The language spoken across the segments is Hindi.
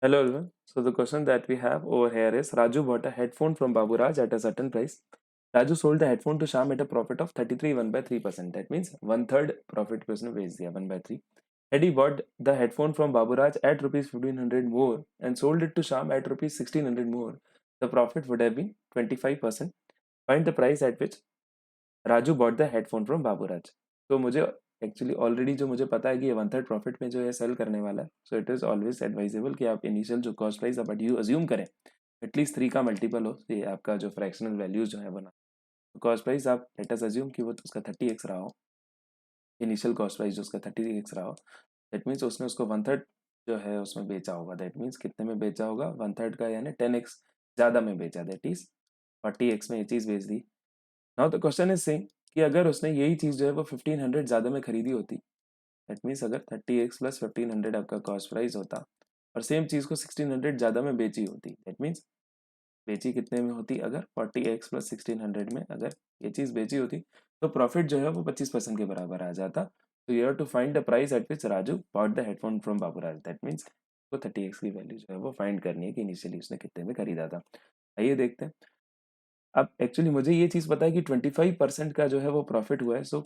Hello everyone. So the question that we have over here is Raju bought a headphone from Baburaj at a certain price. Raju sold the headphone to Sham at a profit of 33 1 by 3%. That means one third profit पे उसने बेच दिया 1 by 3. Had he bought the headphone from Baburaj at rupees 1500 more and sold it to Sham at rupees 1600 more, the profit would have been 25%. Find the price at which Raju bought the headphone from Baburaj. तो मुझे एक्चुअली ऑलरेडी जो मुझे पता है कि ये वन थर्ड प्रॉफिट में जो है सेल करने वाला है, so it is always advisable कि आप इनिशियल जो कॉस्ट प्राइस आप यू अज्यूम करें एटलीस्ट 3 का मल्टीपल हो, ये आपका जो फ्रैक्शनल वैल्यूज जो है बना. कॉस्ट प्राइस आप लेट अस अज्यूम कि वो उसका 30x रहा हो, इनिशियल कॉस्ट प्राइस जो उसका 30x रहा हो, दैट मीन्स उसने उसको वन थर्ड जो है उसमें बेचा होगा. दैट मीन्स कितने में बेचा होगा, वन थर्ड का यानी 10x ज़्यादा में बेचा, दैट इज 40x में ये चीज़ बेच दी. Now the question is saying कि अगर उसने यही चीज़ जो है वो 1500 ज़्यादा में खरीदी होती, दैट मीन्स अगर 30x प्लस 1500 आपका कॉस्ट प्राइस होता और सेम चीज़ को 1600 ज़्यादा में बेची होती, दैट मीन्स बेची कितने में होती, अगर 40x प्लस 1600 में अगर ये चीज़ बेची होती तो प्रॉफिट जो है वो 25% के बराबर आ जाता. तो you have to find the price at which Raju bought the headphone from Baburaj. That means तो 30x की वैल्यू जो है वो फाइंड करनी है कि इनिशियली उसने कितने में खरीदा था. आइए देखते हैं. अब एक्चुअली मुझे ये चीज़ पता है कि 25% का जो है वो प्रॉफिट हुआ है. So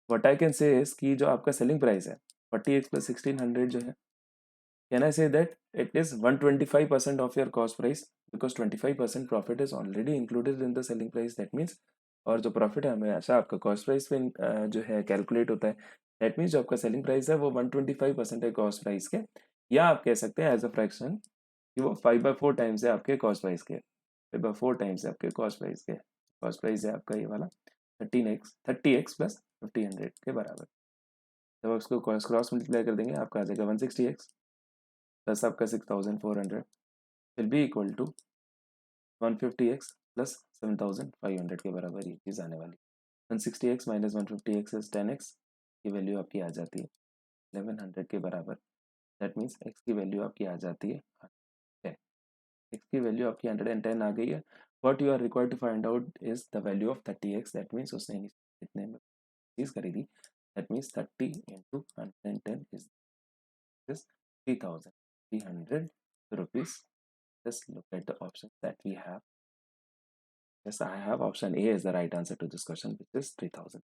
what I can say is कि जो आपका सेलिंग प्राइस है 40x प्लस 1600 जो है, can I say that it is 125% of your cost price because 25% profit is already included in the selling price. That means और जो प्रॉफिट है हमेशा आपका कॉस्ट प्राइस पे जो है कैलकुलेट होता है. दैट मीन्स जो आपका सेलिंग प्राइस है वो 125% है कॉस्ट प्राइस के, या आप कह सकते हैं एज अ फ्रैक्शन कि वो 5/4 टाइम्स है आपके कॉस्ट प्राइस के. 5/4 टाइम्स है आपके कॉस्ट प्राइस के. कॉस्ट प्राइस है आपका ये वाला 30x प्लस 1500 के बराबर. जब आप उसको क्रॉस मल्टीप्लाई कर देंगे आपका आ जाएगा 160x प्लस आपका 6400 will be equal to 150x plus 7500 के बराबर ये चीज़ आने वाली. 160x minus 150x is 10x की वैल्यू आपकी आ जाती है 1100 के बराबर. दैट मीन्स x की वैल्यू आपकी आ जाती है 10. x की वैल्यू आपकी 110 आ गई है. What you are required to find out is the value of 30x. That means उसने कितने में चीज़ खरीदी. That means 30 into 110 is this 3300 rupees. Just look at the options that we have. Yes, I have option A is the right answer to this question, which is 3000.